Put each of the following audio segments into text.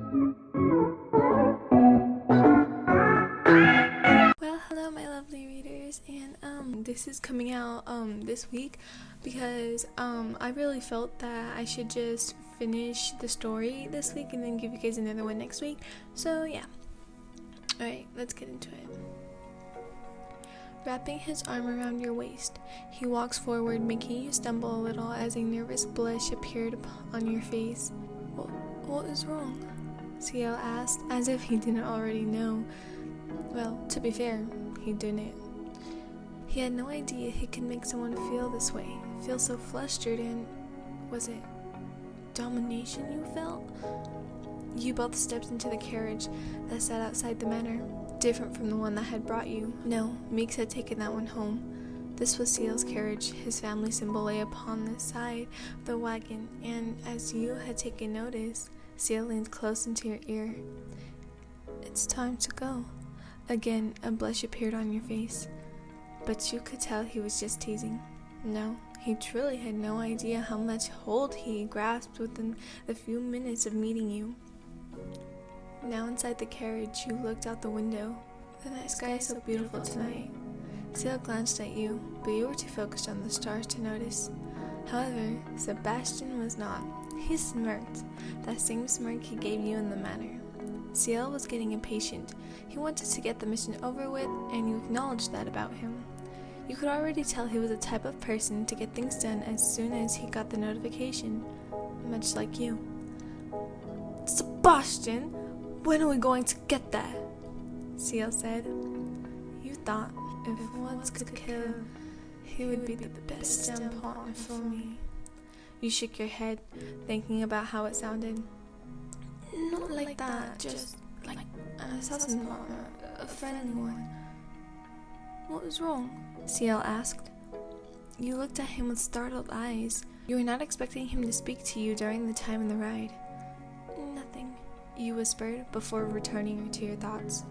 Well, hello my lovely readers, and this is coming out this week because I really felt that I should just finish the story this week and then give you guys another one next week. So yeah. Alright, let's get into it. Wrapping his arm around your waist, he walks forward, making you stumble a little as a nervous blush appeared on your face. What is wrong? Ciel asked, as if he didn't already know. Well, to be fair, he didn't. He had no idea he could make someone feel this way, feel so flustered, and was it domination you felt? You both stepped into the carriage that sat outside the manor, different from the one that had brought you. No, Meeks had taken that one home. This was Ciel's carriage. His family symbol lay upon the side of the wagon, and as you had taken notice, Ciel leaned close into your ear. It's time to go. Again, a blush appeared on your face, but you could tell he was just teasing. No, he truly had no idea how much hold he grasped within the few minutes of meeting you. Now inside the carriage, you looked out the window. The night sky is so beautiful tonight. Ciel glanced at you, but you were too focused on the stars to notice. However, Sebastian was not. He smirked, that same smirk he gave you in the manor. Ciel was getting impatient. He wanted to get the mission over with, and you acknowledged that about him. You could already tell he was the type of person to get things done as soon as he got the notification, much like you. Sebastian, when are we going to get that? Ciel said. You thought if once could kill, he would be the best damn partner for me. You shook your head, thinking about how it sounded. Not like that, just like an assassin partner, a friendly one. What was wrong? Ciel asked. You looked at him with startled eyes. You were not expecting him to speak to you during the time in the ride. Nothing, you whispered before returning to your thoughts.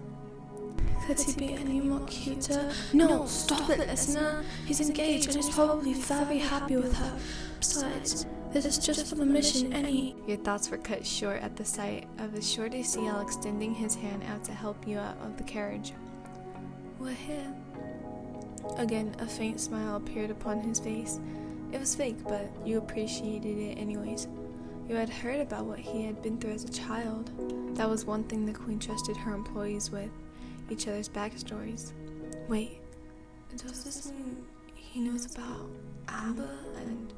Could he be any more cuter? No, stop it, Listner. He's engaged and is probably very happy with her. Besides, this is just for the mission Your thoughts were cut short at the sight of the shorty Ciel extending his hand out to help you out of the carriage. We're here. Again, a faint smile appeared upon his face. It was fake, but you appreciated it anyways. You had heard about what he had been through as a child. That was one thing the Queen trusted her employees with, each other's backstories. Wait, does this mean he knows about Amber and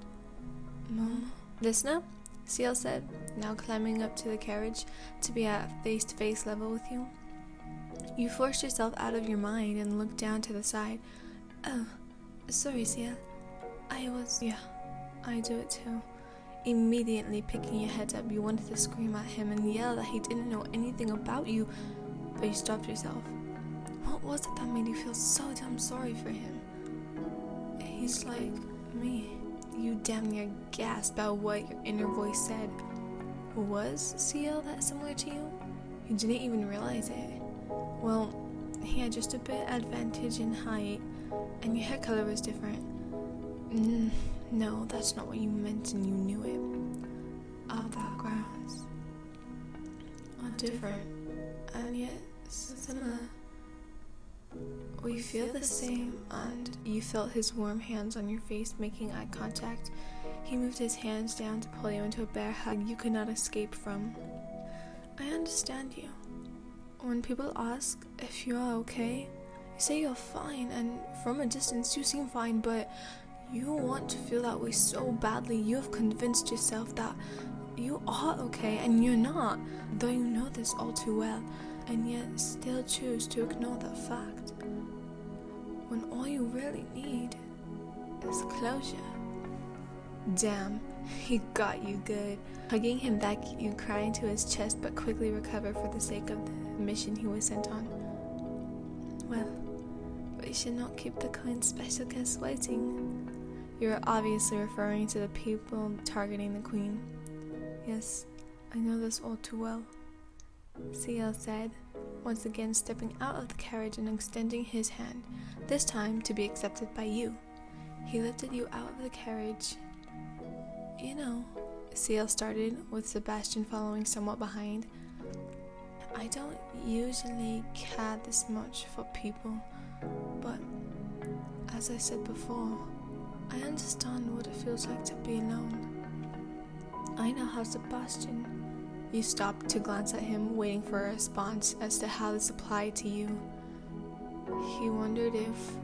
Mama? Listner, Ciel said, now climbing up to the carriage to be at face-to-face level with you. You forced yourself out of your mind and looked down to the side. Oh, sorry, Ciel. Yeah, I do it too. Immediately picking your head up, you wanted to scream at him and yell that he didn't know anything about you, but you stopped yourself. What was it that made you feel so damn sorry for him? He's like me. You damn near gasped at what your inner voice said. Was Ciel that similar to you? You didn't even realize it. Well, he had just a bit advantage in height, and your hair color was different. No, that's not what you meant, and you knew it. Our backgrounds are different, and yet similar. We feel the same, and you felt his warm hands on your face making eye contact. He moved his hands down to pull you into a bear hug you could not escape from. I understand you. When people ask if you are okay, you say you're fine, and from a distance you seem fine, but you want to feel that way so badly. You have convinced yourself that you are okay, and you're not, though you know this all too well, and yet still choose to ignore that fact, when all you really need is closure. Damn, he got you good. Hugging him back, you cry into his chest, but quickly recover for the sake of the mission he was sent on. Well, we should not keep the Queen's special guests waiting. You are obviously referring to the people targeting the Queen. Yes, I know this all too well, Ciel said, once again stepping out of the carriage and extending his hand, this time to be accepted by you. He lifted you out of the carriage. You know, Ciel started, with Sebastian following somewhat behind. I don't usually care this much for people, but as I said before, I understand what it feels like to be alone. I know how Sebastian. You stopped to glance at him, waiting for a response as to how this applied to you. He wondered if...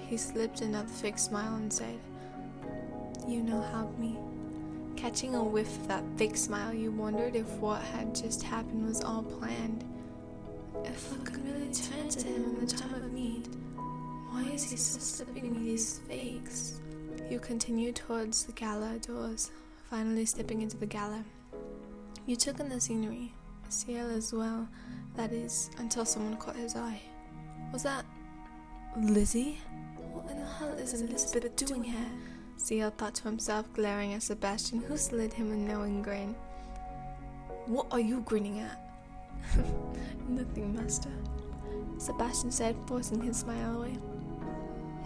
He slipped another fake smile and said, "You know, help me." Catching a whiff of that fake smile, you wondered if what had just happened was all planned. If I could really turn to him in the time of need, why is he still slipping me these fakes? You continued towards the gala doors, finally stepping into the gala. You took in the scenery, Ciel as well, that is, until someone caught his eye. Was that Lizzie? What in the hell is Elizabeth doing here? Ciel thought to himself, glaring at Sebastian, who slid him a knowing grin. What are you grinning at? Nothing, master, Sebastian said, forcing his smile away.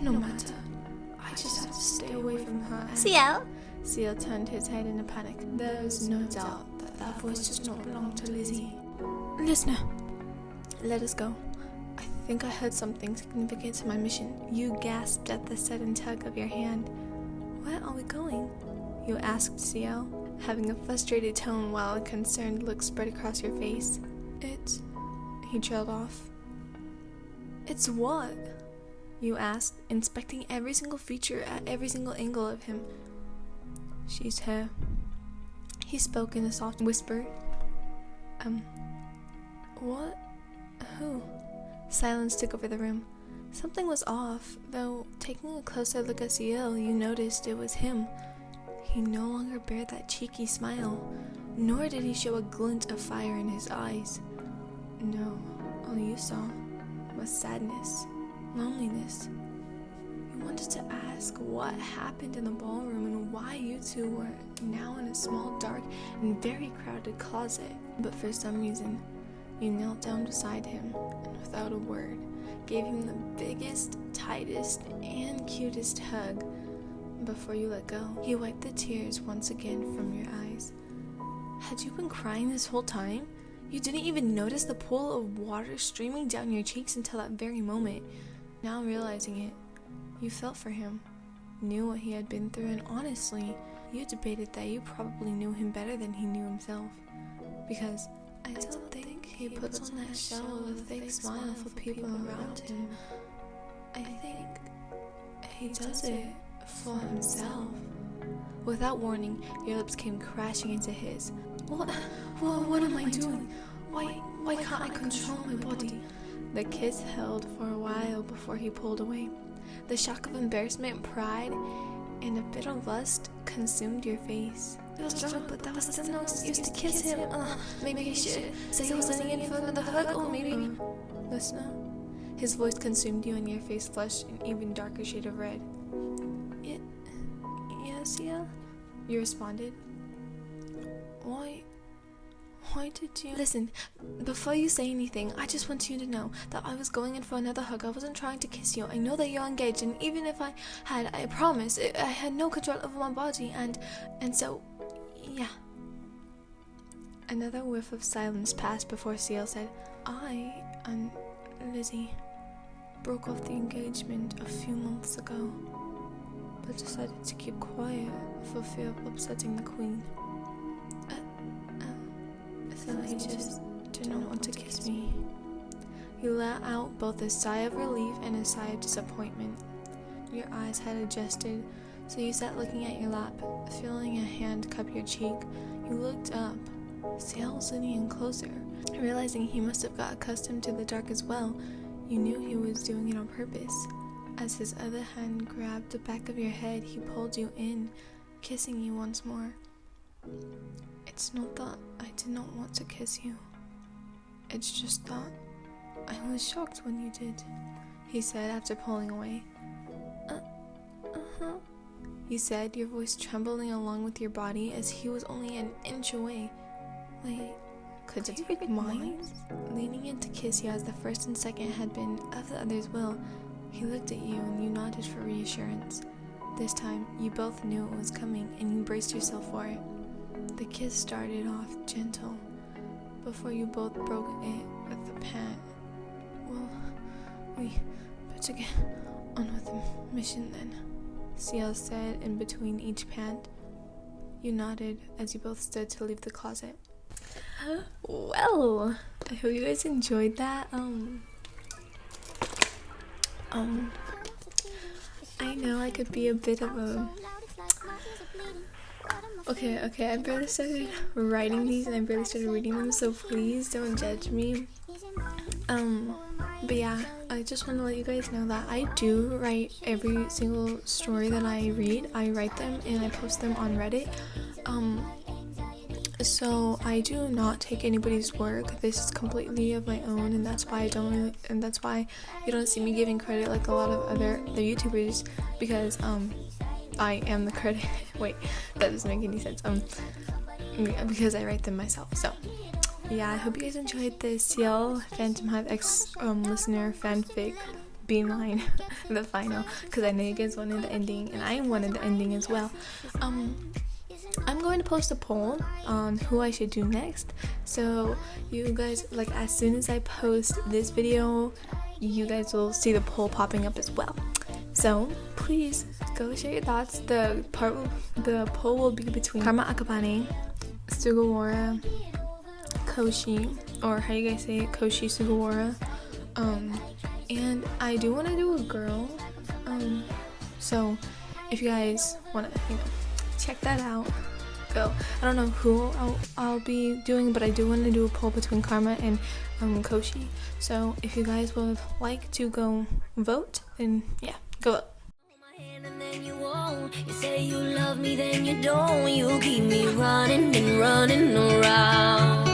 No matter. I just have to stay away from her. Ciel? Ciel turned his head in a panic. There was no doubt that voice does not belong to Lizzie. Listner, let us go. I think I heard something significant to my mission. You gasped at the sudden tug of your hand. Where are we going? You asked Ciel, having a frustrated tone while a concerned look spread across your face. It's... He trailed off. It's what? You asked, inspecting every single feature at every single angle of him. She's here. He spoke in a soft whisper. What? Who? Silence took over the room. Something was off, though taking a closer look at Ciel, you noticed it was him. He no longer bared that cheeky smile, nor did he show a glint of fire in his eyes. No, all you saw was sadness, loneliness. You wanted to ask what happened in the ballroom and why you two were now in a small, dark, and very crowded closet. But for some reason, you knelt down beside him and without a word, gave him the biggest, tightest, and cutest hug. Before you let go, he wiped the tears once again from your eyes. Had you been crying this whole time? You didn't even notice the pool of water streaming down your cheeks until that very moment. Now realizing it, you felt for him, knew what he had been through, and honestly, you debated that you probably knew him better than he knew himself. Because I don't think he puts on that shell of a fake smile for people around him. I think he does it for himself. Without warning, your lips came crashing into his. What am I doing? Why can't I control my body? The kiss held for a while before he pulled away. The shock of embarrassment, pride, and a bit of lust consumed your face. I was drunk, but that was still no excuse to kiss him. Maybe I should say I was letting in for another hug, or maybe... Listner? His voice consumed you and your face flushed an even darker shade of red. Yes, yeah? You responded. Why did you... Listen, before you say anything, I just want you to know that I was going in for another hug. I wasn't trying to kiss you. I know that you're engaged, and even if I promise, I had no control over my body, and so, yeah. Another whiff of silence passed before Ciel said, I and Lizzie broke off the engagement a few months ago, but decided to keep quiet for fear of upsetting the Queen. So he just did not want to kiss me. You let out both a sigh of relief and a sigh of disappointment. Your eyes had adjusted, so you sat looking at your lap, feeling a hand cup your cheek. You looked up. Ciel was leaning in closer. Realizing he must have got accustomed to the dark as well, you knew he was doing it on purpose. As his other hand grabbed the back of your head, he pulled you in, kissing you once more. It's not that I did not want to kiss you. It's just that I was shocked when you did, he said after pulling away. You said, your voice trembling along with your body as he was only an inch away. Wait, could you read minds? Leaning in to kiss you as the first and second had been of the other's will, he looked at you and you nodded for reassurance. This time, you both knew it was coming and you braced yourself for it. The kiss started off gentle, before you both broke it with the pant. Well, we better get on with the mission then, Ciel said in between each pant. You nodded as you both stood to leave the closet. Well, I hope you guys enjoyed that. I know I could be a bit of a... Okay, I barely started writing these and I barely started reading them, so please don't judge me. But yeah, I just want to let you guys know that I do write every single story that I read. I write them and I post them on Reddit. So I do not take anybody's work. This is completely of my own, and that's why you don't see me giving credit like a lot of other YouTubers, because I am the credit. Wait, that doesn't make any sense. Because I write them myself. So yeah, I hope you guys enjoyed this Ciel Phantomhive X Listner fanfic B9 the final, because I know you guys wanted the ending and I wanted the ending as well. I'm going to post a poll on who I should do next, so you guys, like, as soon as I post this video, you guys will see the poll popping up as well. So please go share your thoughts. The poll will be between Karma Akabane, Sugawara, Koshi, or how you guys say it, Koshi Sugawara, and I do want to do a girl, so if you guys want to, check that out, go. I don't know who I'll be doing, but I do want to do a poll between Karma and Koshi, so if you guys would like to go vote, then yeah, go vote. You say you love me, then you don't. You keep me running and running around.